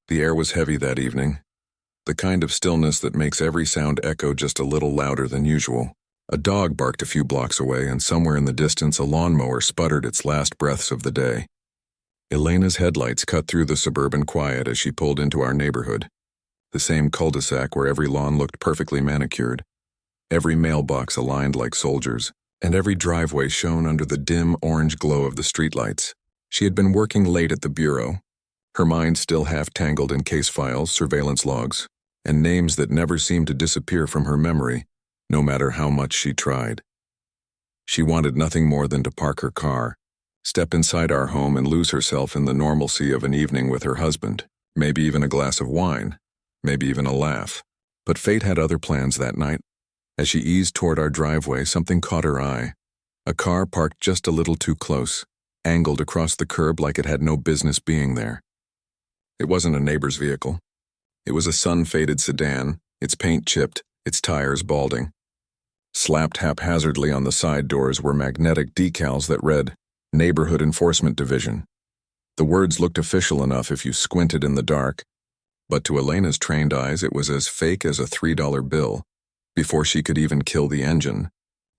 The air was heavy that evening, the kind of stillness that makes every sound echo just a little louder than usual. A dog barked a few blocks away, and somewhere in the distance a lawnmower sputtered its last breaths of the day. Elena's headlights cut through the suburban quiet as she pulled into our neighborhood, the same cul-de-sac where every lawn looked perfectly manicured, every mailbox aligned like soldiers, and every driveway shone under the dim orange glow of the streetlights. She had been working late at the bureau, her mind still half-tangled in case files, surveillance logs, and names that never seemed to disappear from her memory, no matter how much she tried. She wanted nothing more than to park her car, step inside our home, and lose herself in the normalcy of an evening with her husband, maybe even a glass of wine, maybe even a laugh. But fate had other plans that night. As she eased toward our driveway, something caught her eye. A car parked just a little too close, angled across the curb like it had no business being there. It wasn't a neighbor's vehicle. It was a sun-faded sedan, its paint chipped, its tires balding. Slapped haphazardly on the side doors were magnetic decals that read, Neighborhood Enforcement Division. The words looked official enough if you squinted in the dark, but to Elena's trained eyes it was as fake as a $3 bill. Before she could even kill the engine,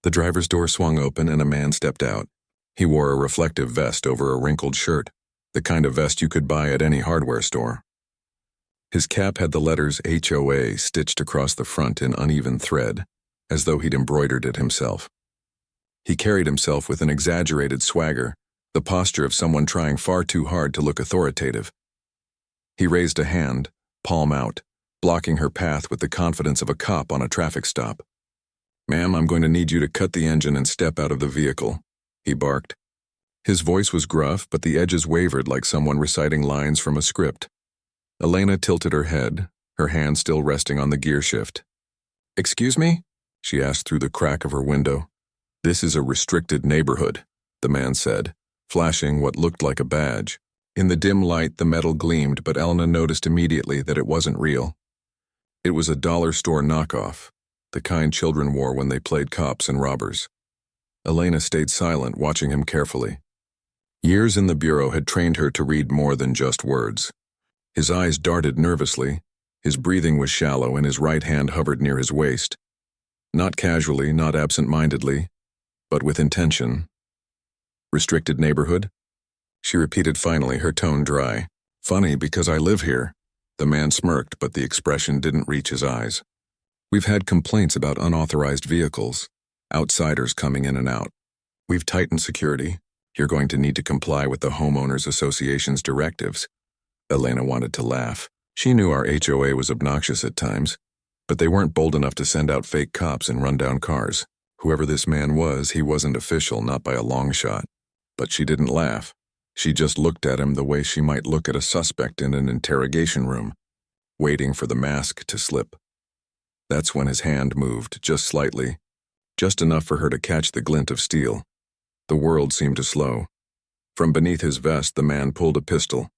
the driver's door swung open and a man stepped out. He wore a reflective vest over a wrinkled shirt, the kind of vest you could buy at any hardware store. His cap had the letters HOA stitched across the front in uneven thread, as though he'd embroidered it himself. He carried himself with an exaggerated swagger, the posture of someone trying far too hard to look authoritative. He raised a hand, palm out, blocking her path with the confidence of a cop on a traffic stop. "Ma'am, I'm going to need you to cut the engine and step out of the vehicle," he barked. His voice was gruff, but the edges wavered like someone reciting lines from a script. Elena tilted her head, her hand still resting on the gear shift. "Excuse me?" she asked through the crack of her window. "This is a restricted neighborhood," the man said, flashing what looked like a badge. In the dim light, the metal gleamed, but Elena noticed immediately that it wasn't real. It was a dollar store knockoff, the kind children wore when they played cops and robbers. Elena stayed silent, watching him carefully. Years in the bureau had trained her to read more than just words. His eyes darted nervously, his breathing was shallow, and his right hand hovered near his waist. Not casually, not absent-mindedly, but with intention. "Restricted neighborhood?" she repeated finally, her tone dry. "Funny, because I live here." The man smirked, but the expression didn't reach his eyes. "We've had complaints about unauthorized vehicles, outsiders coming in and out. We've tightened security. You're going to need to comply with the Homeowners Association's directives." Elena wanted to laugh. She knew our HOA was obnoxious at times, but they weren't bold enough to send out fake cops and run-down cars. Whoever this man was, he wasn't official, not by a long shot. But she didn't laugh. She just looked at him the way she might look at a suspect in an interrogation room, waiting for the mask to slip. That's when his hand moved, just slightly, just enough for her to catch the glint of steel. The world seemed to slow. From beneath his vest, the man pulled a pistol.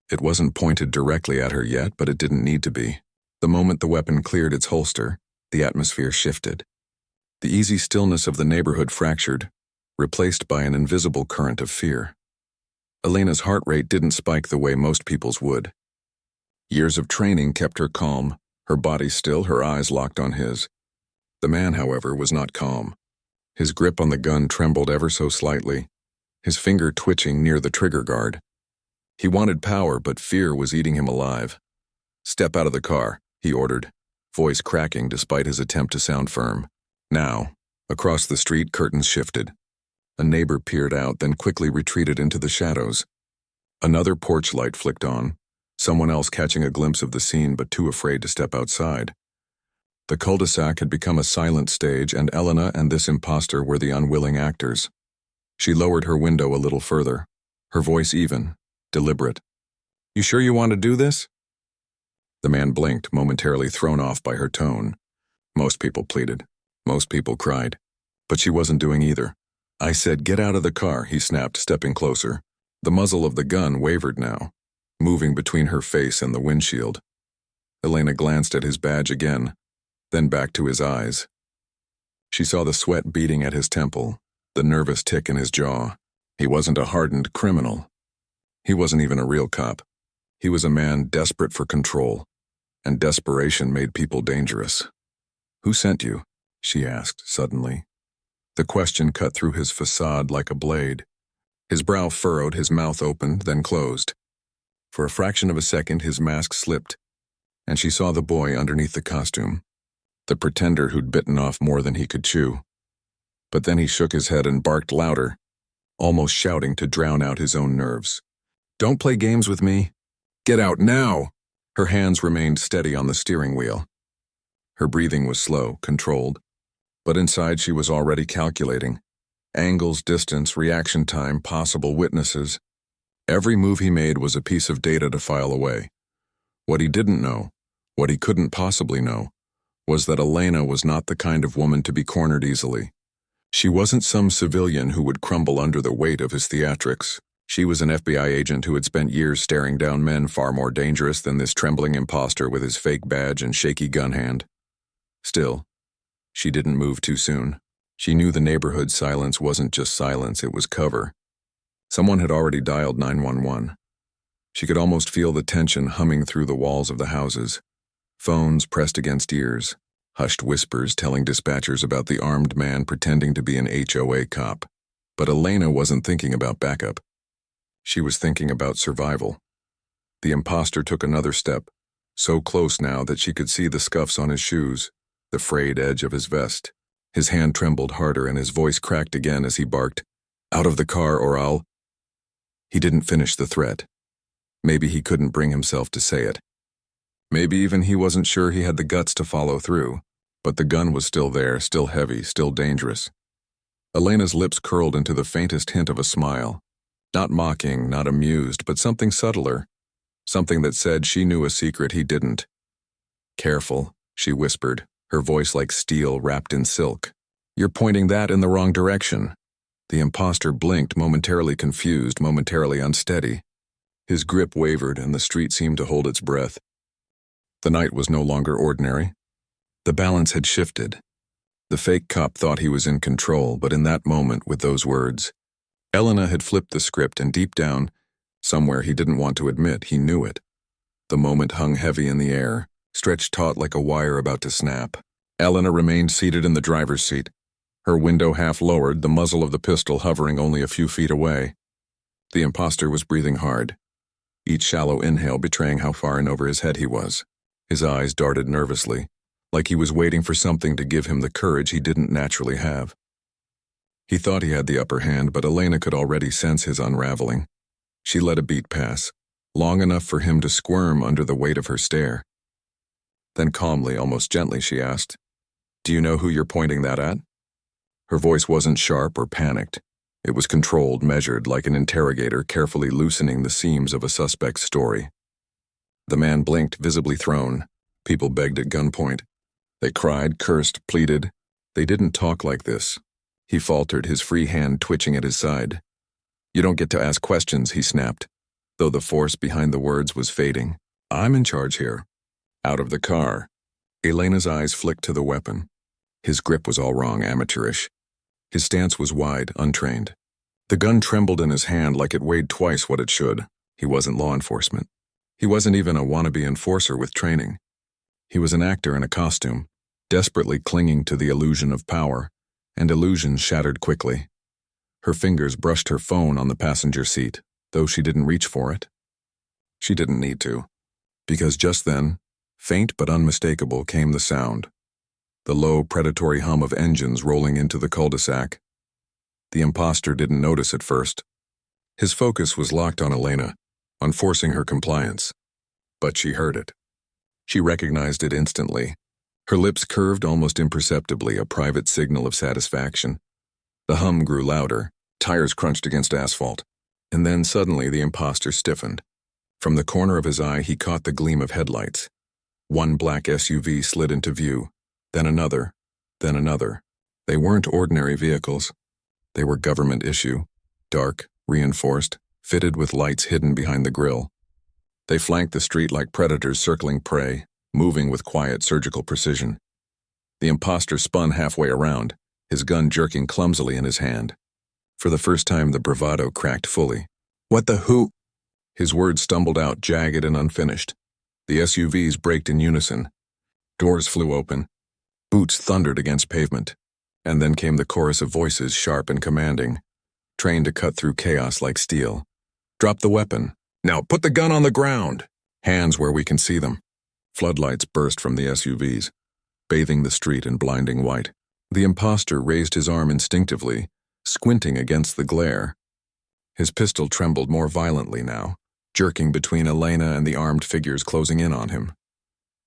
It wasn't pointed directly at her yet, but it didn't need to be. The moment the weapon cleared its holster, the atmosphere shifted. The easy stillness of the neighborhood fractured, replaced by an invisible current of fear. Elena's heart rate didn't spike the way most people's would. Years of training kept her calm, her body still, her eyes locked on his. The man, however, was not calm. His grip on the gun trembled ever so slightly, his finger twitching near the trigger guard. He wanted power, but fear was eating him alive. "Step out of the car," he ordered, voice cracking despite his attempt to sound firm. Now, across the street, curtains shifted. A neighbor peered out, then quickly retreated into the shadows. Another porch light flicked on, someone else catching a glimpse of the scene but too afraid to step outside. The cul-de-sac had become a silent stage, and Elena and this imposter were the unwilling actors. She lowered her window a little further, her voice even, deliberate. "You sure you want to do this?" The man blinked, momentarily thrown off by her tone. Most people pleaded. Most people cried. But she wasn't doing either. "I said get out of the car," he snapped, stepping closer. The muzzle of the gun wavered now, moving between her face and the windshield. Elena glanced at his badge again, then back to his eyes. She saw the sweat beating at his temple, the nervous tick in his jaw. He wasn't a hardened criminal. He wasn't even a real cop. He was a man desperate for control, and desperation made people dangerous. "Who sent you?" she asked suddenly. The question cut through his facade like a blade. His brow furrowed, his mouth opened, then closed. For a fraction of a second, his mask slipped, and she saw the boy underneath the costume, the pretender who'd bitten off more than he could chew. But then he shook his head and barked louder, almost shouting to drown out his own nerves. "Don't play games with me. Get out now!" Her hands remained steady on the steering wheel. Her breathing was slow, controlled, but inside she was already calculating. Angles, distance, reaction time, possible witnesses. Every move he made was a piece of data to file away. What he didn't know, what he couldn't possibly know, was that Elena was not the kind of woman to be cornered easily. She wasn't some civilian who would crumble under the weight of his theatrics. She was an FBI agent who had spent years staring down men far more dangerous than this trembling imposter with his fake badge and shaky gun hand. Still, she didn't move too soon. She knew the neighborhood silence wasn't just silence, it was cover. Someone had already dialed 911. She could almost feel the tension humming through the walls of the houses. Phones pressed against ears, hushed whispers telling dispatchers about the armed man pretending to be an HOA cop. But Elena wasn't thinking about backup. She was thinking about survival. The imposter took another step, so close now that she could see the scuffs on his shoes, the frayed edge of his vest. His hand trembled harder and his voice cracked again as he barked, "Out of the car or I'll—" He didn't finish the threat. Maybe he couldn't bring himself to say it. Maybe even he wasn't sure he had the guts to follow through, but the gun was still there, still heavy, still dangerous. Elena's lips curled into the faintest hint of a smile. Not mocking, not amused, but something subtler. Something that said she knew a secret he didn't. "Careful," she whispered, her voice like steel wrapped in silk. "You're pointing that in the wrong direction." The imposter blinked, momentarily confused, momentarily unsteady. His grip wavered and the street seemed to hold its breath. The night was no longer ordinary. The balance had shifted. The fake cop thought he was in control, but in that moment, with those words, Elena had flipped the script, and deep down, somewhere he didn't want to admit, he knew it. The moment hung heavy in the air, stretched taut like a wire about to snap. Elena remained seated in the driver's seat, her window half lowered, the muzzle of the pistol hovering only a few feet away. The imposter was breathing hard, each shallow inhale betraying how far in over his head he was. His eyes darted nervously, like he was waiting for something to give him the courage he didn't naturally have. He thought he had the upper hand, but Elena could already sense his unraveling. She let a beat pass, long enough for him to squirm under the weight of her stare. Then calmly, almost gently, she asked, "Do you know who you're pointing that at?" Her voice wasn't sharp or panicked. It was controlled, measured, like an interrogator carefully loosening the seams of a suspect's story. The man blinked, visibly thrown. People begged at gunpoint. They cried, cursed, pleaded. They didn't talk like this. He faltered, his free hand twitching at his side. "You don't get to ask questions," he snapped, though the force behind the words was fading. "I'm in charge here." "Out of the car." Elena's eyes flicked to the weapon. His grip was all wrong, amateurish. His stance was wide, untrained. The gun trembled in his hand like it weighed twice what it should. He wasn't law enforcement. He wasn't even a wannabe enforcer with training. He was an actor in a costume, desperately clinging to the illusion of power, and illusions shattered quickly. Her fingers brushed her phone on the passenger seat, though she didn't reach for it. She didn't need to, because just then, faint but unmistakable, came the sound. The low, predatory hum of engines rolling into the cul-de-sac. The imposter didn't notice at first. His focus was locked on Elena, on forcing her compliance. But she heard it. She recognized it instantly. Her lips curved almost imperceptibly, a private signal of satisfaction. The hum grew louder, tires crunched against asphalt, and then suddenly the imposter stiffened. From the corner of his eye he caught the gleam of headlights. One black SUV slid into view, then another, then another. They weren't ordinary vehicles. They were government issue, dark, reinforced, fitted with lights hidden behind the grille. They flanked the street like predators circling prey, moving with quiet surgical precision. The imposter spun halfway around, his gun jerking clumsily in his hand. For the first time the bravado cracked fully. "What the who?" His words stumbled out, jagged and unfinished. The SUVs braked in unison. Doors flew open. Boots thundered against pavement. And then came the chorus of voices, sharp and commanding, trained to cut through chaos like steel. Drop the weapon. Now put the gun on the ground. Hands where we can see them. Floodlights burst from the SUVs, bathing the street in blinding white. The imposter raised his arm instinctively, squinting against the glare. His pistol trembled more violently now, jerking between Elena and the armed figures closing in on him.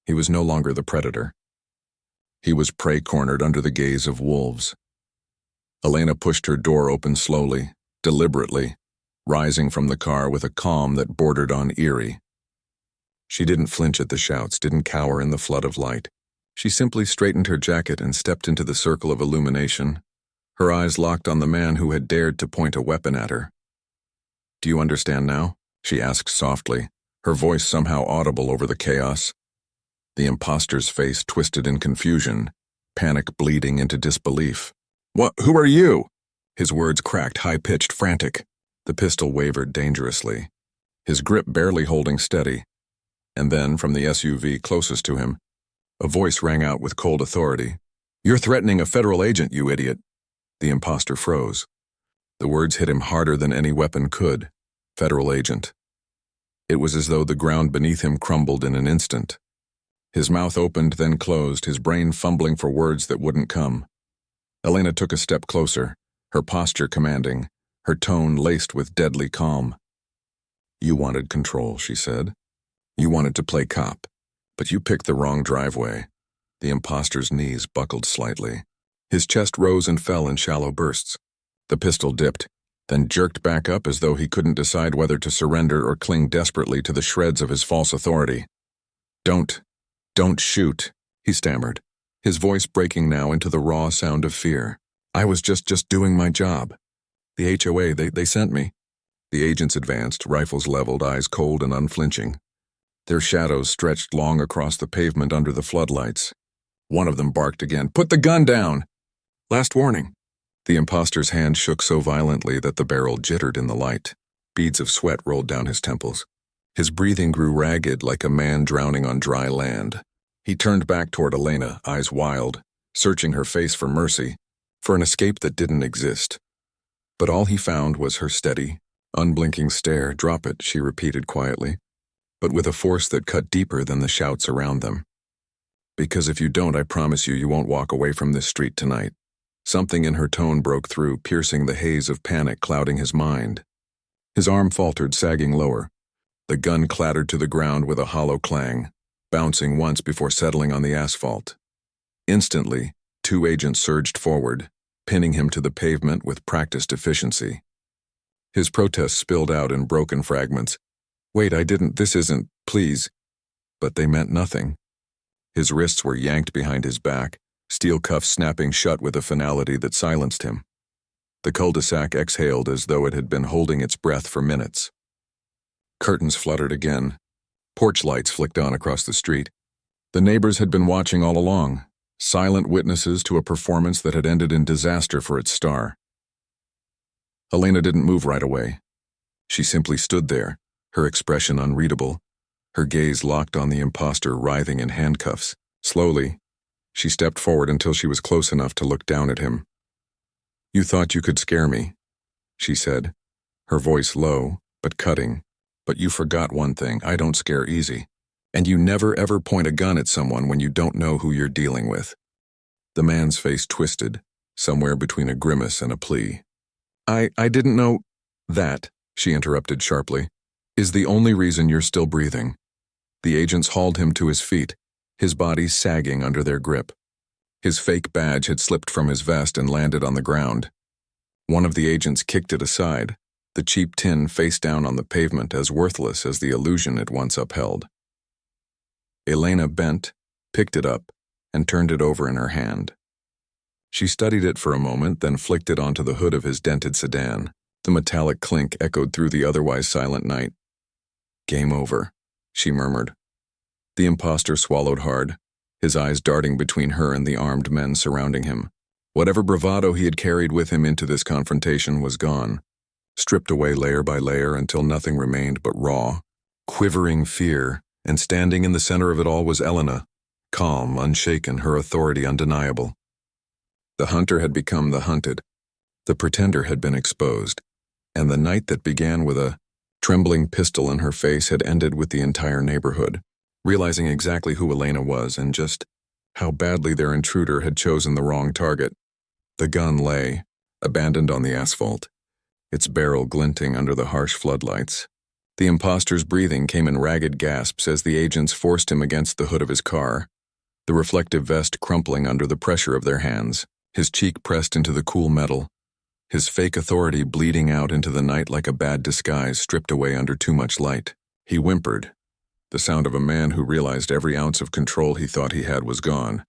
He was no longer the predator. He was prey cornered under the gaze of wolves. Elena pushed her door open slowly, deliberately, rising from the car with a calm that bordered on eerie. She didn't flinch at the shouts, didn't cower in the flood of light. She simply straightened her jacket and stepped into the circle of illumination, her eyes locked on the man who had dared to point a weapon at her. "Do you understand now?" she asked softly, her voice somehow audible over the chaos. The imposter's face twisted in confusion, panic bleeding into disbelief. Who are you?" His words cracked, high-pitched, frantic. The pistol wavered dangerously, his grip barely holding steady. And then, from the SUV closest to him, a voice rang out with cold authority. "You're threatening a federal agent, you idiot." The imposter froze. The words hit him harder than any weapon could. Federal agent. It was as though the ground beneath him crumbled in an instant. His mouth opened, then closed, his brain fumbling for words that wouldn't come. Elena took a step closer, her posture commanding, her tone laced with deadly calm. "You wanted control," she said. "You wanted to play cop, but you picked the wrong driveway." The imposter's knees buckled slightly. His chest rose and fell in shallow bursts. The pistol dipped, then jerked back up as though he couldn't decide whether to surrender or cling desperately to the shreds of his false authority. Don't shoot," he stammered, his voice breaking now into the raw sound of fear. "I was just doing my job. The HOA, they sent me." The agents advanced, rifles leveled, eyes cold and unflinching. Their shadows stretched long across the pavement under the floodlights. One of them barked again, "Put the gun down!" "Last warning." The imposter's hand shook so violently that the barrel jittered in the light. Beads of sweat rolled down his temples. His breathing grew ragged like a man drowning on dry land. He turned back toward Elena, eyes wild, searching her face for mercy, for an escape that didn't exist. But all he found was her steady, unblinking stare. "Drop it," she repeated quietly, but with a force that cut deeper than the shouts around them. "Because if you don't, I promise you won't walk away from this street tonight." Something in her tone broke through, piercing the haze of panic clouding his mind. His arm faltered, sagging lower. The gun clattered to the ground with a hollow clang, bouncing once before settling on the asphalt. Instantly, two agents surged forward, pinning him to the pavement with practiced efficiency. His protest spilled out in broken fragments. "Wait, this isn't, please." But they meant nothing. His wrists were yanked behind his back, steel cuffs snapping shut with a finality that silenced him. The cul-de-sac exhaled as though it had been holding its breath for minutes. Curtains fluttered again. Porch lights flicked on across the street. The neighbors had been watching all along, silent witnesses to a performance that had ended in disaster for its star. Elena didn't move right away. She simply stood there, her expression unreadable, her gaze locked on the imposter writhing in handcuffs. Slowly, she stepped forward until she was close enough to look down at him. "You thought you could scare me," she said, her voice low, but cutting. "But you forgot one thing, I don't scare easy. And you never ever point a gun at someone when you don't know who you're dealing with." The man's face twisted, somewhere between a grimace and a plea. I didn't know." "That," she interrupted sharply, "is the only reason you're still breathing." The agents hauled him to his feet, his body sagging under their grip. His fake badge had slipped from his vest and landed on the ground. One of the agents kicked it aside, the cheap tin face down on the pavement as worthless as the illusion it once upheld. Elena bent, picked it up, and turned it over in her hand. She studied it for a moment, then flicked it onto the hood of his dented sedan. The metallic clink echoed through the otherwise silent night. "Game over," she murmured. The imposter swallowed hard, his eyes darting between her and the armed men surrounding him. Whatever bravado he had carried with him into this confrontation was gone. stripped away layer by layer until nothing remained but raw, quivering fear, and standing in the center of it all was Elena, calm, unshaken, her authority undeniable. The hunter had become the hunted. The pretender had been exposed, and the night that began with a trembling pistol in her face had ended with the entire neighborhood, realizing exactly who Elena was and just how badly their intruder had chosen the wrong target. The gun lay, abandoned on the asphalt, its barrel glinting under the harsh floodlights. The imposter's breathing came in ragged gasps as the agents forced him against the hood of his car, the reflective vest crumpling under the pressure of their hands, his cheek pressed into the cool metal, his fake authority bleeding out into the night like a bad disguise stripped away under too much light. He whimpered, the sound of a man who realized every ounce of control he thought he had was gone.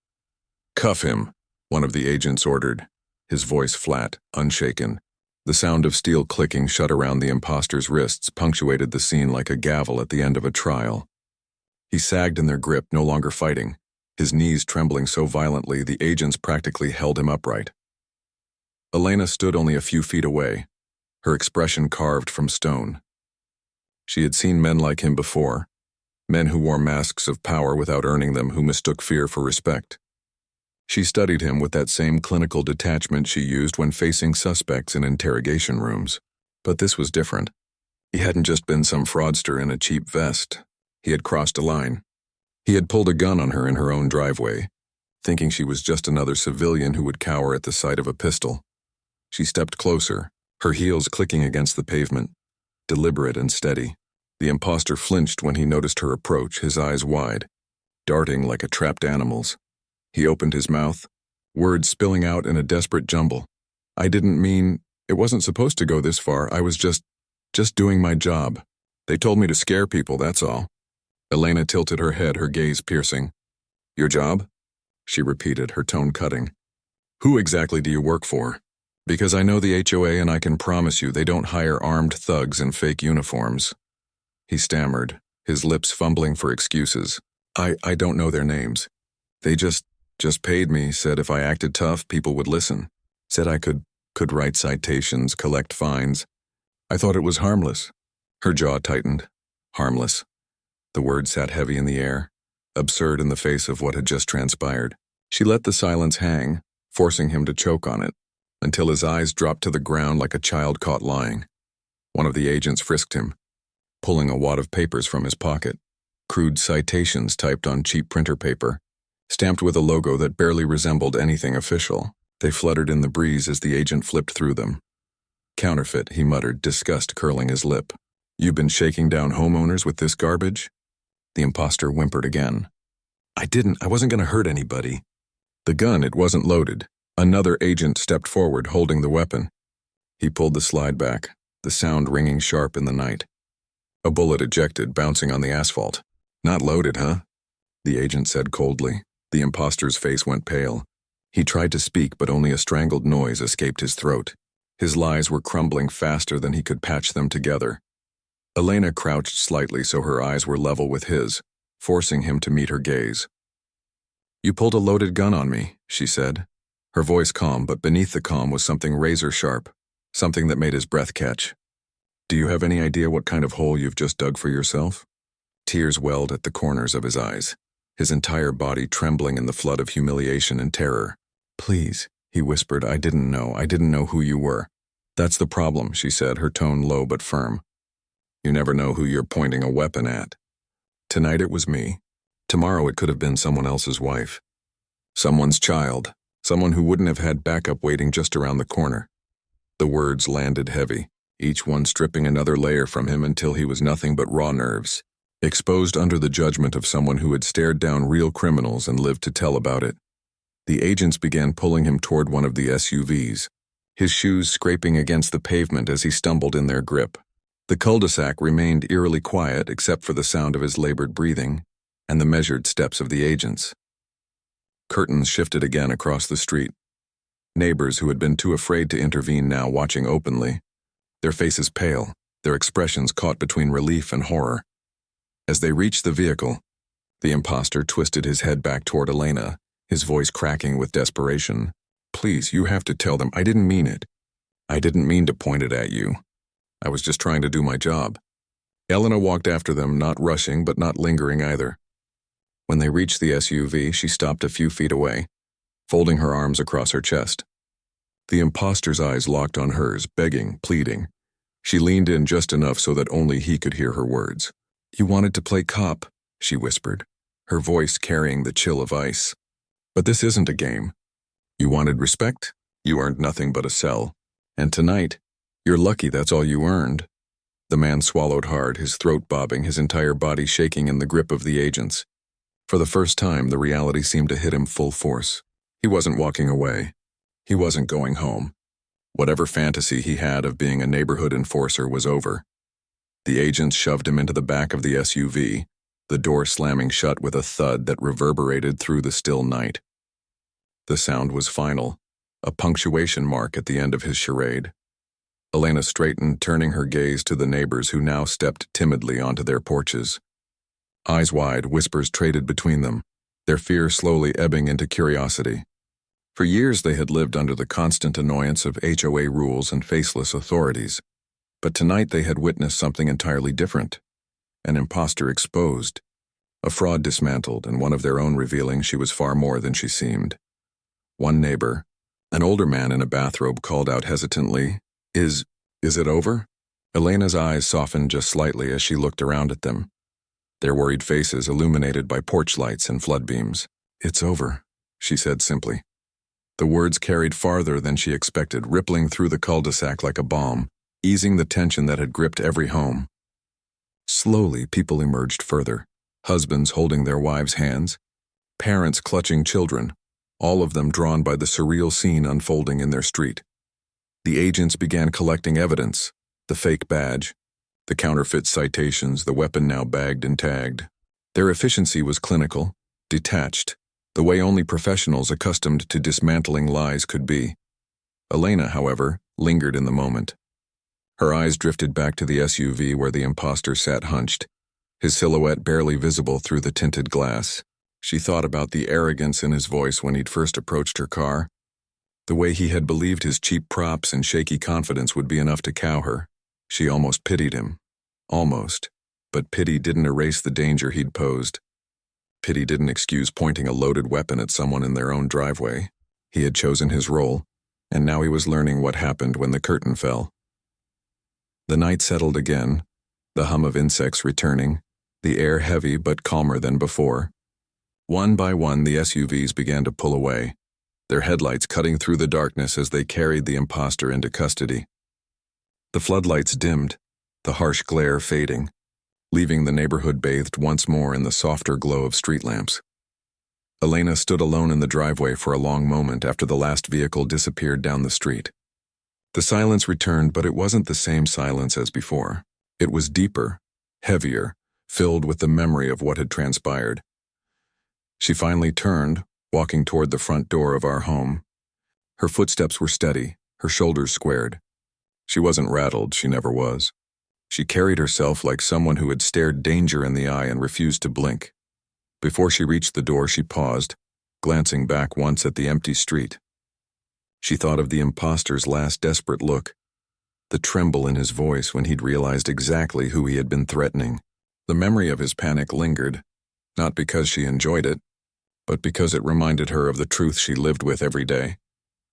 "Cuff him," one of the agents ordered, his voice flat, unshaken. The sound of steel clicking shut around the imposter's wrists punctuated the scene like a gavel at the end of a trial. He sagged in their grip, no longer fighting, his knees trembling so violently the agents practically held him upright. Elena stood only a few feet away, her expression carved from stone. She had seen men like him before, men who wore masks of power without earning them, who mistook fear for respect. She studied him with that same clinical detachment she used when facing suspects in interrogation rooms. But this was different. He hadn't just been some fraudster in a cheap vest. He had crossed a line. He had pulled a gun on her in her own driveway, thinking she was just another civilian who would cower at the sight of a pistol. She stepped closer, her heels clicking against the pavement, deliberate and steady. The imposter flinched when he noticed her approach, his eyes wide, darting like a trapped animal's. He opened his mouth, words spilling out in a desperate jumble. "I didn't mean, it wasn't supposed to go this far. I was just doing my job. They told me to scare people, that's all." Elena tilted her head, her gaze piercing. "Your job?" she repeated, her tone cutting. "Who exactly do you work for? Because I know the HOA and I can promise you they don't hire armed thugs in fake uniforms." He stammered, his lips fumbling for excuses. I don't know their names. They just paid me, said if I acted tough, people would listen. Said I could write citations, collect fines. I thought it was harmless." Her jaw tightened. Harmless. The word sat heavy in the air, absurd in the face of what had just transpired. She let the silence hang, forcing him to choke on it, until his eyes dropped to the ground like a child caught lying. One of the agents frisked him, pulling a wad of papers from his pocket. Crude citations typed on cheap printer paper, stamped with a logo that barely resembled anything official. They fluttered in the breeze as the agent flipped through them. "Counterfeit," he muttered, disgust curling his lip. "You've been shaking down homeowners with this garbage?" The imposter whimpered again. I wasn't going to hurt anybody." The gun, it wasn't loaded. Another agent stepped forward, holding the weapon. He pulled the slide back, the sound ringing sharp in the night. A bullet ejected, bouncing on the asphalt. "Not loaded, huh?" the agent said coldly. The imposter's face went pale. He tried to speak, but only a strangled noise escaped his throat. His lies were crumbling faster than he could patch them together. Elena crouched slightly so her eyes were level with his, forcing him to meet her gaze. "You pulled a loaded gun on me," she said. Her voice calm, but beneath the calm was something razor-sharp, something that made his breath catch. "Do you have any idea what kind of hole you've just dug for yourself?" Tears welled at the corners of his eyes, his entire body trembling in the flood of humiliation and terror. "Please," he whispered, I didn't know who you were." "That's the problem," she said, her tone low but firm. "You never know who you're pointing a weapon at. Tonight it was me. Tomorrow it could have been someone else's wife. Someone's child. Someone who wouldn't have had backup waiting just around the corner." The words landed heavy, each one stripping another layer from him until he was nothing but raw nerves, exposed under the judgment of someone who had stared down real criminals and lived to tell about it. The agents began pulling him toward one of the SUVs, his shoes scraping against the pavement as he stumbled in their grip. The cul-de-sac remained eerily quiet except for the sound of his labored breathing and the measured steps of the agents. Curtains shifted again across the street. Neighbors who had been too afraid to intervene now watching openly, their faces pale, their expressions caught between relief and horror. As they reached the vehicle, the imposter twisted his head back toward Elena, his voice cracking with desperation. "Please, you have to tell them I didn't mean it. I didn't mean to point it at you. I was just trying to do my job." Elena walked after them, not rushing but not lingering either. When they reached the SUV, she stopped a few feet away, folding her arms across her chest. The imposter's eyes locked on hers, begging, pleading. She leaned in just enough so that only he could hear her words. "You wanted to play cop," she whispered, her voice carrying the chill of ice. "But this isn't a game. You wanted respect? You earned nothing but a cell. And tonight, you're lucky that's all you earned." The man swallowed hard, his throat bobbing, his entire body shaking in the grip of the agents. For the first time, the reality seemed to hit him full force. He wasn't walking away. He wasn't going home. Whatever fantasy he had of being a neighborhood enforcer was over. The agents shoved him into the back of the SUV, the door slamming shut with a thud that reverberated through the still night. The sound was final, a punctuation mark at the end of his charade. Elena straightened, turning her gaze to the neighbors who now stepped timidly onto their porches. Eyes wide, whispers traded between them, their fear slowly ebbing into curiosity. For years they had lived under the constant annoyance of HOA rules and faceless authorities. But tonight they had witnessed something entirely different. An imposter exposed, a fraud dismantled, and one of their own revealing she was far more than she seemed. One neighbor, an older man in a bathrobe, called out hesitantly, Is it over?" Elena's eyes softened just slightly as she looked around at them, their worried faces illuminated by porch lights and flood beams. "It's over," she said simply. The words carried farther than she expected, rippling through the cul-de-sac like a bomb, easing the tension that had gripped every home. Slowly, people emerged further, husbands holding their wives' hands, parents clutching children, all of them drawn by the surreal scene unfolding in their street. The agents began collecting evidence, the fake badge, the counterfeit citations, the weapon now bagged and tagged. Their efficiency was clinical, detached, the way only professionals accustomed to dismantling lies could be. Elena, however, lingered in the moment. Her eyes drifted back to the SUV where the imposter sat hunched, his silhouette barely visible through the tinted glass. She thought about the arrogance in his voice when he'd first approached her car, the way he had believed his cheap props and shaky confidence would be enough to cow her. She almost pitied him. Almost. But pity didn't erase the danger he'd posed. Pity didn't excuse pointing a loaded weapon at someone in their own driveway. He had chosen his role, and now he was learning what happened when the curtain fell. The night settled again, the hum of insects returning, the air heavy but calmer than before. One by one, the SUVs began to pull away, their headlights cutting through the darkness as they carried the imposter into custody. The floodlights dimmed, the harsh glare fading, leaving the neighborhood bathed once more in the softer glow of street lamps. Elena stood alone in the driveway for a long moment after the last vehicle disappeared down the street. The silence returned, but it wasn't the same silence as before. It was deeper, heavier, filled with the memory of what had transpired. She finally turned, walking toward the front door of our home. Her footsteps were steady, her shoulders squared. She wasn't rattled, she never was. She carried herself like someone who had stared danger in the eye and refused to blink. Before she reached the door, she paused, glancing back once at the empty street. She thought of the imposter's last desperate look, the tremble in his voice when he'd realized exactly who he had been threatening. The memory of his panic lingered, not because she enjoyed it, but because it reminded her of the truth she lived with every day.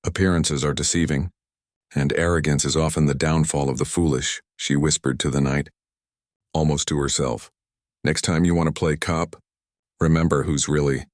Appearances are deceiving, and arrogance is often the downfall of the foolish, she whispered to the night, almost to herself. Next time you want to play cop, remember who's really